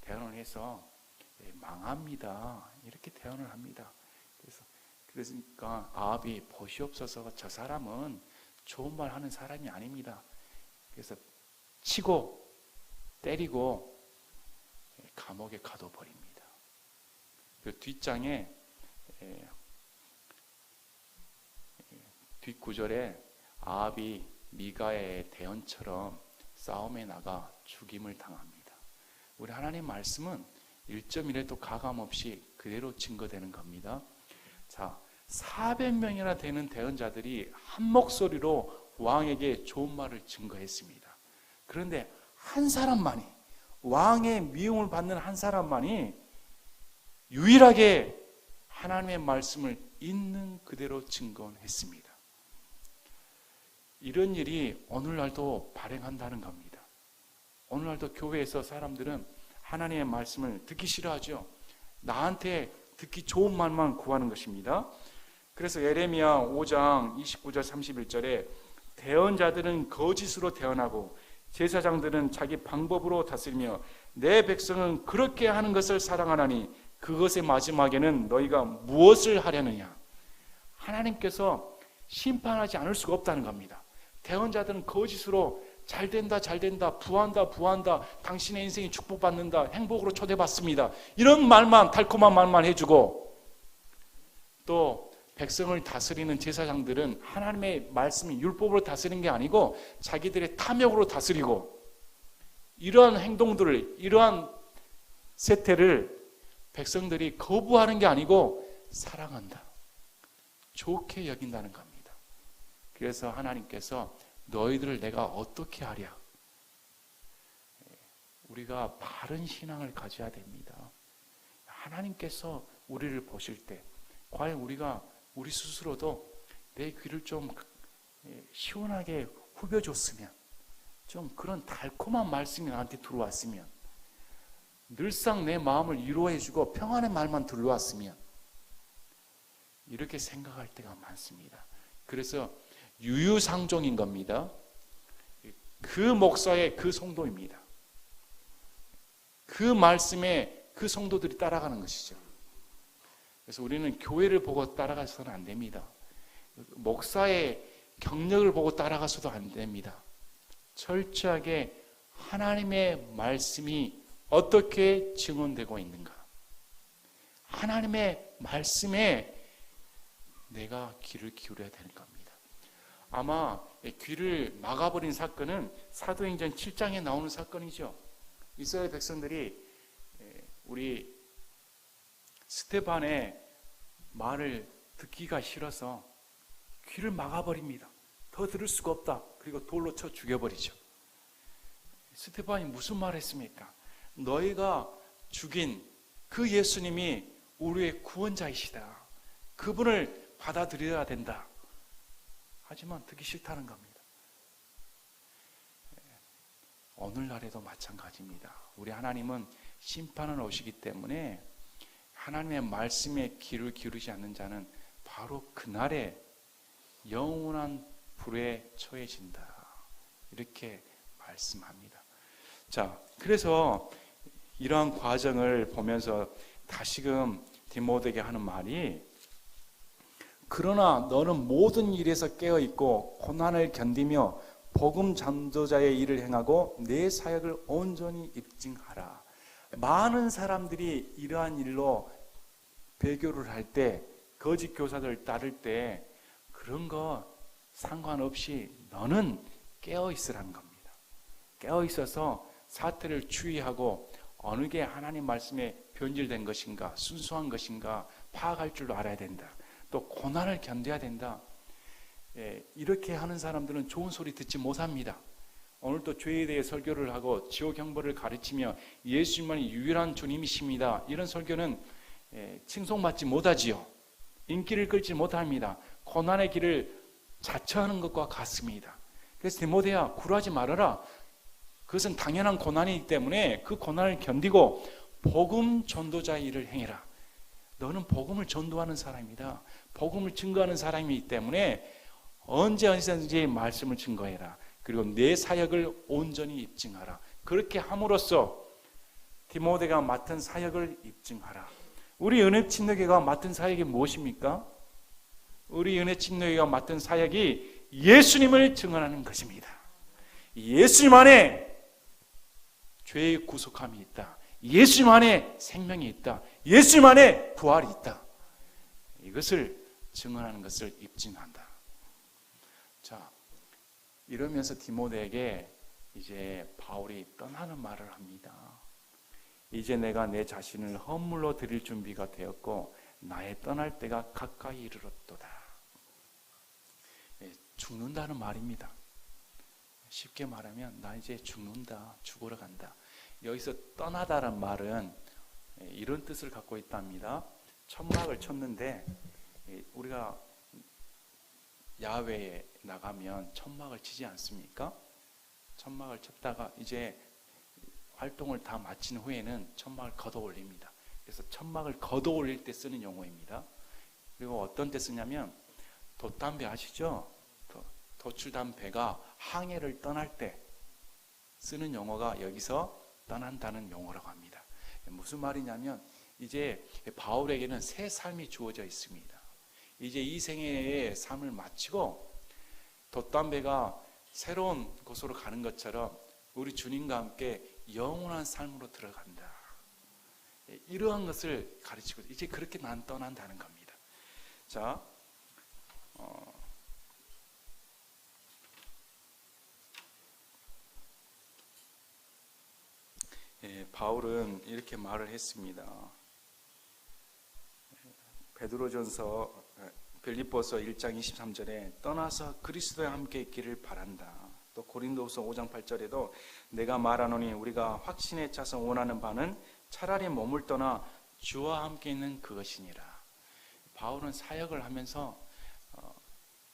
대언을 해서 망합니다. 이렇게 대언을 합니다. 그러니까 아합이 보시옵소서 저 사람은 좋은 말 하는 사람이 아닙니다. 그래서 치고 때리고 감옥에 가둬버립니다. 그 뒷장에 뒷구절에 아합이 미가야의 대언처럼 싸움에 나가 죽임을 당합니다. 우리 하나님 말씀은 1.1에도 가감없이 그대로 증거되는 겁니다. 자, 400명이나 되는 대언자들이 한 목소리로 왕에게 좋은 말을 증거했습니다. 그런데 한 사람만이, 왕의 미움을 받는 한 사람만이 유일하게 하나님의 말씀을 있는 그대로 증거했습니다. 이런 일이 오늘날도 발생한다는 겁니다. 오늘날도 교회에서 사람들은 하나님의 말씀을 듣기 싫어하죠. 나한테 듣기 좋은 말만 구하는 것입니다. 그래서 예레미야 5장 29절 31절에 대언자들은 거짓으로 대언하고 제사장들은 자기 방법으로 다스리며 내 백성은 그렇게 하는 것을 사랑하나니 그것의 마지막에는 너희가 무엇을 하려느냐. 하나님께서 심판하지 않을 수가 없다는 겁니다. 대언자들은 거짓으로 잘된다 부한다 당신의 인생이 축복받는다 행복으로 초대받습니다 이런 말만, 달콤한 말만 해주고, 또 백성을 다스리는 제사장들은 하나님의 말씀이 율법으로 다스리는 게 아니고 자기들의 탐욕으로 다스리고, 이러한 행동들을, 이러한 세태를 백성들이 거부하는 게 아니고 사랑한다, 좋게 여긴다는 겁니다. 그래서 하나님께서 너희들을 내가 어떻게 하랴. 우리가 바른 신앙을 가져야 됩니다. 하나님께서 우리를 보실 때 과연 우리 스스로도 내 귀를 좀 시원하게 후벼줬으면, 좀 그런 달콤한 말씀이 나한테 들어왔으면, 늘상 내 마음을 위로해주고 평안의 말만 들려왔으면, 이렇게 생각할 때가 많습니다. 그래서 유유상종인 겁니다. 그 목사의 그 성도입니다. 그 말씀에 그 성도들이 따라가는 것이죠. 그래서 우리는 교회를 보고 따라가서는 안 됩니다. 목사의 경력을 보고 따라가서도 안 됩니다. 철저하게 하나님의 말씀이 어떻게 증언되고 있는가, 하나님의 말씀에 내가 귀를 기울여야 되는 겁니다. 아마 귀를 막아버린 사건은 사도행전 7장에 나오는 사건이죠. 이스라엘 백성들이 우리 스데반의 말을 듣기가 싫어서 귀를 막아버립니다. 더 들을 수가 없다. 그리고 돌로 쳐 죽여버리죠. 스데반이 무슨 말을 했습니까? 너희가 죽인 그 예수님이 우리의 구원자이시다. 그분을 받아들여야 된다. 하지만 듣기 싫다는 겁니다. 오늘날에도 마찬가지입니다. 우리 하나님은 심판을 오시기 때문에 하나님의 말씀에 귀를 기울이지 않는 자는 바로 그날에 영원한 불에 처해진다. 이렇게 말씀합니다. 자, 그래서 이러한 과정을 보면서 다시금 디모데에게 하는 말이, 그러나 너는 모든 일에서 깨어있고 고난을 견디며 복음 전도자의 일을 행하고 내 사역을 온전히 입증하라. 많은 사람들이 이러한 일로 배교를 할 때, 거짓 교사들 따를 때 그런 거 상관없이 너는 깨어 있으라는 겁니다. 깨어 있어서 사태를 추이하고 어느 게 하나님 말씀에 변질된 것인가, 순수한 것인가 파악할 줄도 알아야 된다. 또 고난을 견뎌야 된다. 이렇게 하는 사람들은 좋은 소리 듣지 못합니다. 오늘 또 죄에 대해 설교를 하고 지옥 형벌을 가르치며 예수님만이 유일한 주님이십니다. 이런 설교는 칭송받지 못하지요. 인기를 끌지 못합니다. 고난의 길을 자처하는 것과 같습니다. 그래서 디모데야, 굴하지 말아라. 그것은 당연한 고난이기 때문에 그 고난을 견디고 복음 전도자의 일을 행해라. 너는 복음을 전도하는 사람이다. 복음을 증거하는 사람이기 때문에 언제 어디서든지 말씀을 증거해라. 그리고 내 사역을 온전히 입증하라. 그렇게 함으로써 디모데가 맡은 사역을 입증하라. 우리 은혜침례교회가 맡은 사역이 무엇입니까? 우리 은혜침례교회가 맡은 사역이 예수님을 증언하는 것입니다. 예수님 안에 죄의 구속함이 있다. 예수님 안에 생명이 있다. 예수님 안에 부활이 있다. 이것을 증언하는 것을 입증한다. 자, 이러면서 디모데에게 이제 바울이 떠나는 말을 합니다. 이제 내가 내 자신을 헌물로 드릴 준비가 되었고 나의 떠날 때가 가까이 이르렀도다. 죽는다는 말입니다. 쉽게 말하면 나 이제 죽는다, 죽으러 간다. 여기서 떠나다는 말은 이런 뜻을 갖고 있답니다. 천막을 쳤는데 우리가 야외에 나가면 천막을 치지 않습니까? 천막을 쳤다가 이제 활동을 다 마친 후에는 천막을 걷어 올립니다. 그래서 천막을 걷어 올릴 때 쓰는 용어입니다. 그리고 어떤 때 쓰냐면 돛담배 아시죠? 도출담배가 항해를 떠날 때 쓰는 용어가 여기서 떠난다는 용어라고 합니다. 무슨 말이냐면 이제 바울에게는 새 삶이 주어져 있습니다. 이제 이 생애의 삶을 마치고 돛담배가 새로운 곳으로 가는 것처럼 우리 주님과 함께 영원한 삶으로 들어간다. 이러한 것을 가르치고 이제 그렇게 난 떠난다는 겁니다. 자, 바울은 이렇게 말을 했습니다. 베드로전서 빌립보서 1장 23절에 떠나서 그리스도와 함께 있기를 바란다. 또 고린도후서 5장 8절에도 내가 말하노니 우리가 확신에 차서 원하는 바는 차라리 몸을 떠나 주와 함께 있는 그것이니라. 바울은 사역을 하면서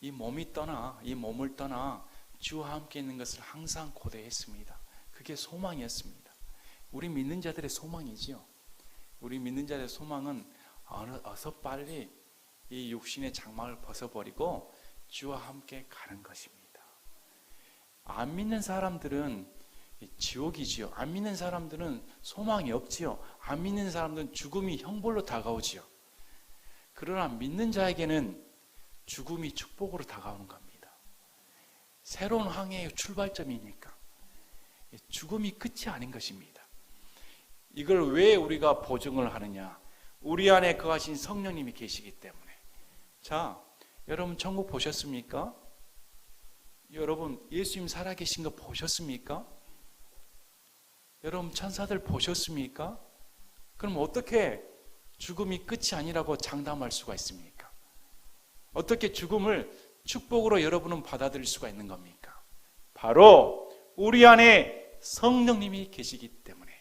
이 몸을 떠나 주와 함께 있는 것을 항상 고대했습니다. 그게 소망이었습니다. 우리 믿는 자들의 소망이지요. 우리 믿는 자들의 소망은 어서 빨리 이 육신의 장막을 벗어버리고 주와 함께 가는 것입니다. 안 믿는 사람들은 지옥이지요. 안 믿는 사람들은 소망이 없지요. 안 믿는 사람들은 죽음이 형벌로 다가오지요. 그러나 믿는 자에게는 죽음이 축복으로 다가오는 겁니다. 새로운 항해의 출발점이니까 죽음이 끝이 아닌 것입니다. 이걸 왜 우리가 보증을 하느냐? 우리 안에 거하신 성령님이 계시기 때문에. 자, 여러분 천국 보셨습니까? 여러분 예수님 살아계신 거 보셨습니까? 여러분 천사들 보셨습니까? 그럼 어떻게 죽음이 끝이 아니라고 장담할 수가 있습니까? 어떻게 죽음을 축복으로 여러분은 받아들일 수가 있는 겁니까? 바로 우리 안에 성령님이 계시기 때문에.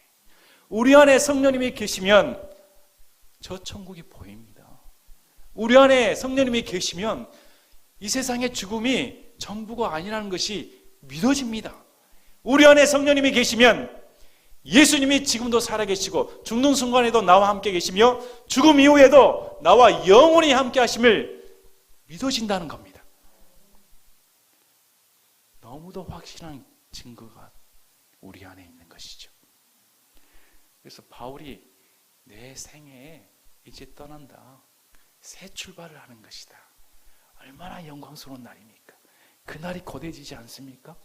우리 안에 성령님이 계시면 저 천국이 보입니다. 우리 안에 성령님이 계시면 이 세상의 죽음이 전부가 아니라는 것이 믿어집니다. 우리 안에 성령님이 계시면 예수님이 지금도 살아계시고 죽는 순간에도 나와 함께 계시며 죽음 이후에도 나와 영원히 함께 하심을 믿어진다는 겁니다. 너무도 확실한 증거가 우리 안에 있는 것이죠. 그래서 바울이 내 생애에 이제 떠난다, 새 출발을 하는 것이다. 얼마나 영광스러운 날입니까? 그날이 고대지지 않습니까?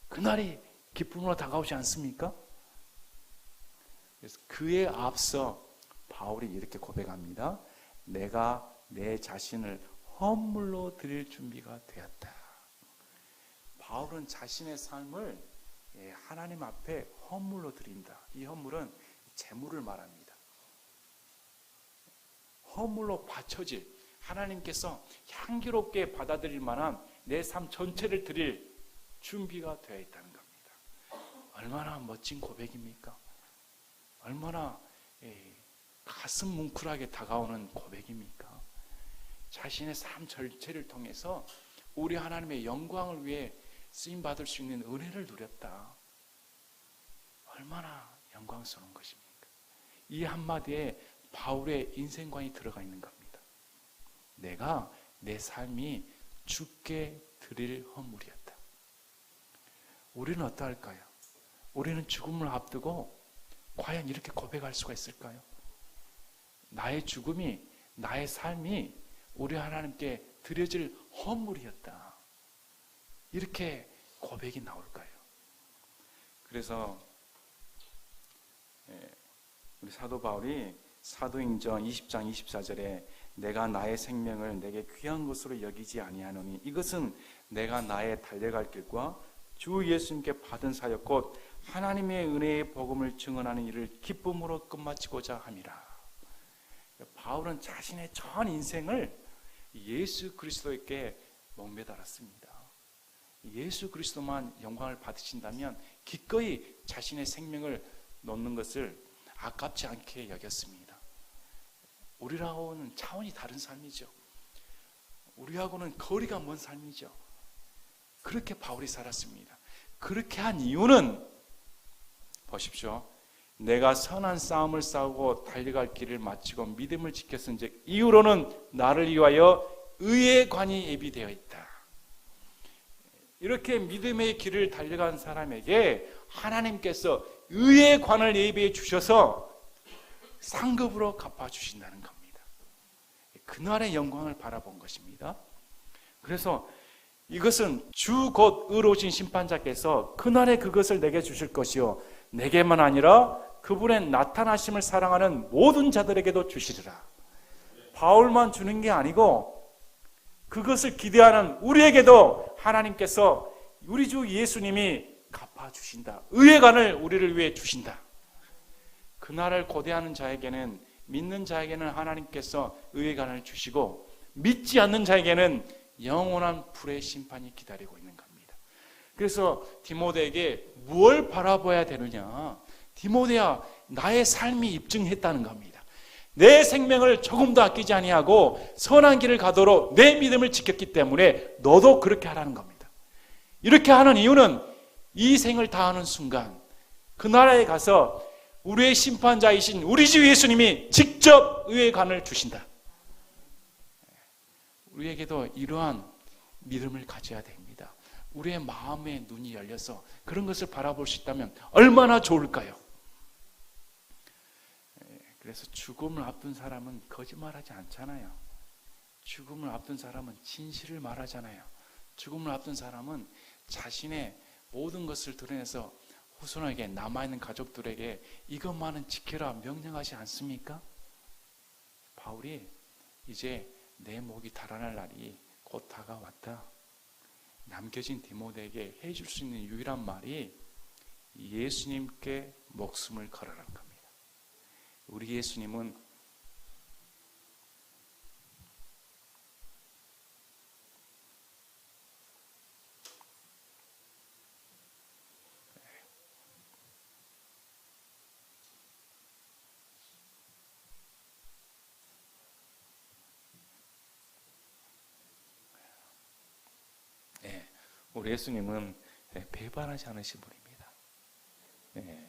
그날이 기쁨으로 다가오지 않습니까? 그래서 그에 앞서 바울이 이렇게 고백합니다. 내가 내 자신을 헌물로 드릴 준비가 되었다. 바울은 자신의 삶을 하나님 앞에 헌물로 드린다. 이 헌물은 재물을 말합니다. 헌물로 바쳐질, 하나님께서 향기롭게 받아들일 만한 내 삶 전체를 드릴 준비가 되어 있다는 겁니다. 얼마나 멋진 고백입니까? 얼마나 가슴 뭉클하게 다가오는 고백입니까? 자신의 삶 전체를 통해서 우리 하나님의 영광을 위해 쓰임받을 수 있는 은혜를 누렸다. 얼마나 영광스러운 것입니까? 이 한마디에 바울의 인생관이 들어가 있는 겁니다. 내가 내 삶이 주께 드릴 헌물이었다. 우리는 어떠할까요? 우리는 죽음을 앞두고 과연 이렇게 고백할 수가 있을까요? 나의 죽음이, 나의 삶이 우리 하나님께 드려질 헌물이었다. 이렇게 고백이 나올까요? 그래서 우리 사도 바울이 사도행전 20장 24절에 내가 나의 생명을 내게 귀한 것으로 여기지 아니하노니 이것은 내가 나의 달려갈 길과 주 예수님께 받은 사역 곧 하나님의 은혜의 복음을 증언하는 일을 기쁨으로 끝마치고자 함이라. 바울은 자신의 전 인생을 예수 그리스도에게 목매달았습니다. 예수 그리스도만 영광을 받으신다면 기꺼이 자신의 생명을 놓는 것을 아깝지 않게 여겼습니다. 우리하고는 차원이 다른 삶이죠. 우리하고는 거리가 먼 삶이죠. 그렇게 바울이 살았습니다. 그렇게 한 이유는 보십시오. 내가 선한 싸움을 싸우고 달려갈 길을 마치고 믿음을 지켰은즉 이후로는 나를 위하여 의의 관이 예비되어 있다. 이렇게 믿음의 길을 달려간 사람에게 하나님께서 의의 관을 예비해 주셔서 상급으로 갚아주신다는 겁니다. 그날의 영광을 바라본 것입니다. 그래서 이것은 주 곧 의로우신 심판자께서 그날에 그것을 내게 주실 것이요 내게만 아니라 그분의 나타나심을 사랑하는 모든 자들에게도 주시리라. 바울만 주는 게 아니고 그것을 기대하는 우리에게도 하나님께서 우리 주 예수님이 갚아주신다. 의의 관을 우리를 위해 주신다. 그날을 고대하는 자에게는, 믿는 자에게는 하나님께서 의의 관을 주시고 믿지 않는 자에게는 영원한 불의 심판이 기다리고 있는 겁니다. 그래서 디모데에게 무엇을 바라봐야 되느냐? 디모데야, 나의 삶이 입증했다는 겁니다. 내 생명을 조금도 아끼지 아니하고 선한 길을 가도록 내 믿음을 지켰기 때문에 너도 그렇게 하라는 겁니다. 이렇게 하는 이유는 이 생을 다하는 순간 그 나라에 가서 우리의 심판자이신 우리 주 예수님이 직접 의의 관을 주신다. 우리에게도 이러한 믿음을 가져야 됩니다. 우리의 마음의 눈이 열려서 그런 것을 바라볼 수 있다면 얼마나 좋을까요? 그래서 죽음을 앞둔 사람은 거짓말하지 않잖아요. 죽음을 앞둔 사람은 진실을 말하잖아요. 죽음을 앞둔 사람은 자신의 모든 것을 드러내서 후손에게, 남아있는 가족들에게 이것만은 지켜라 명령하지 않습니까? 바울이 이제 내 목이 달아날 날이 곧 다가왔다. 남겨진 디모데에게 해줄 수 있는 유일한 말이 예수님께 목숨을 걸어라는 겁니다. 우리 예수님은 우리 예수님은 배반하지 않으신 분입니다.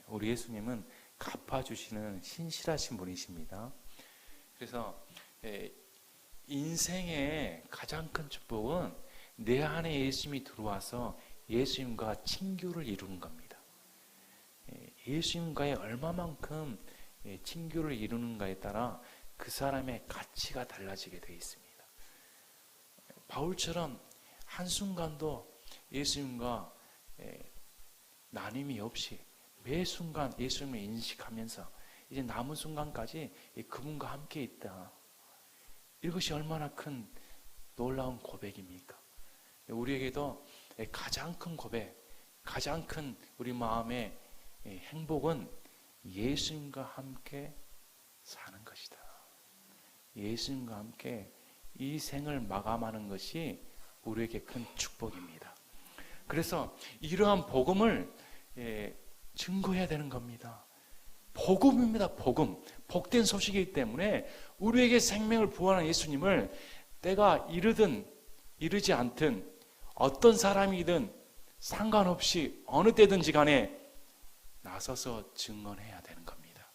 우리 예수님은 갚아주시는 신실하신 분이십니다. 그래서 인생의 가장 큰 축복은 내 안에 예수님이 들어와서 예수님과 친교를 이루는 겁니다. 예수님과의 얼마만큼 친교를 이루는가에 따라 그 사람의 가치가 달라지게 되어 있습니다. 바울처럼 한순간도 예수님과 나눔이 없이 매 순간 예수님을 인식하면서 이제 남은 순간까지 그분과 함께 있다. 이것이 얼마나 큰 놀라운 고백입니까? 우리에게도 가장 큰 고백, 가장 큰 우리 마음의 행복은 예수님과 함께 사는 것이다. 예수님과 함께 이 생을 마감하는 것이 우리에게 큰 축복입니다. 그래서 이러한 복음을 증거해야 되는 겁니다. 복음입니다. 복음. 복된 소식이기 때문에 우리에게 생명을 부어하는 예수님을 때가 이르든 이르지 않든 어떤 사람이든 상관없이 어느 때든지 간에 나서서 증언해야 되는 겁니다.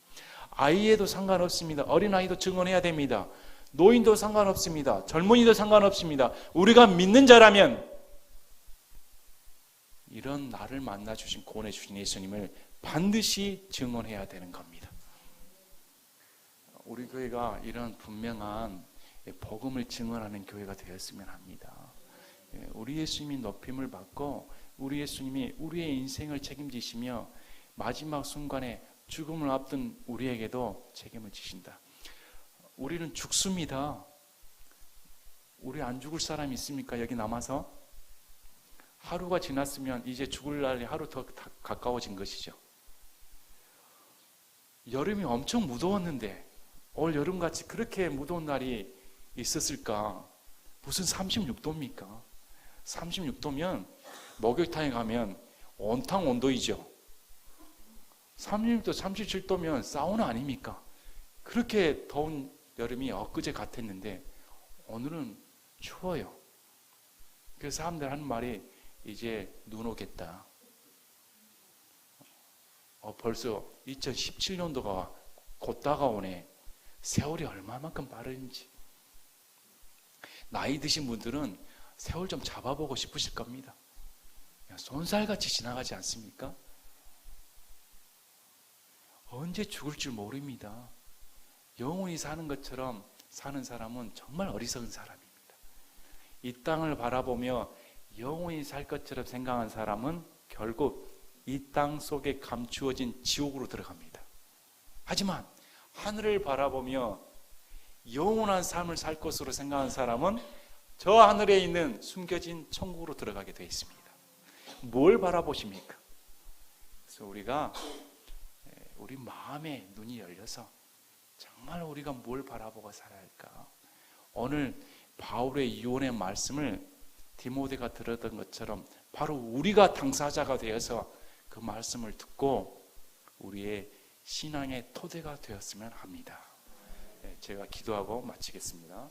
아이에도 상관없습니다. 어린아이도 증언해야 됩니다. 노인도 상관없습니다. 젊은이도 상관없습니다. 우리가 믿는 자라면 이런 나를 만나주신 구원해주신 예수님을 반드시 증언해야 되는 겁니다. 우리 교회가 이런 분명한 복음을 증언하는 교회가 되었으면 합니다. 우리 예수님이 높임을 받고 우리 예수님이 우리의 인생을 책임지시며 마지막 순간에 죽음을 앞둔 우리에게도 책임을 지신다. 우리는 죽습니다. 우리 안 죽을 사람이 있습니까? 여기 남아서? 하루가 지났으면 이제 죽을 날이 하루 더 가까워진 것이죠. 여름이 엄청 무더웠는데 올 여름같이 그렇게 무더운 날이 있었을까? 무슨 36도입니까? 36도면 목욕탕에 가면 온탕 온도이죠. 36도, 37도면 사우나 아닙니까? 그렇게 더운 여름이 엊그제 같았는데 오늘은 추워요. 그래서 사람들 하는 말이 이제 눈 오겠다. 벌써 2017년도가 곧 다가오네. 세월이 얼마만큼 빠른지. 나이 드신 분들은 세월 좀 잡아보고 싶으실 겁니다. 손살같이 지나가지 않습니까? 언제 죽을 줄 모릅니다. 영원히 사는 것처럼 사는 사람은 정말 어리석은 사람입니다. 이 땅을 바라보며 영원히 살 것처럼 생각한 사람은 결국 이 땅 속에 감추어진 지옥으로 들어갑니다. 하지만 하늘을 바라보며 영원한 삶을 살 것으로 생각한 사람은 저 하늘에 있는 숨겨진 천국으로 들어가게 되어 있습니다. 뭘 바라보십니까? 그래서 우리가 우리 마음의 눈이 열려서 정말 우리가 뭘 바라보고 살아야 할까? 오늘 바울의 이혼의 말씀을 디모데가 들었던 것처럼 바로 우리가 당사자가 되어서 그 말씀을 듣고 우리의 신앙의 토대가 되었으면 합니다. 제가 기도하고 마치겠습니다.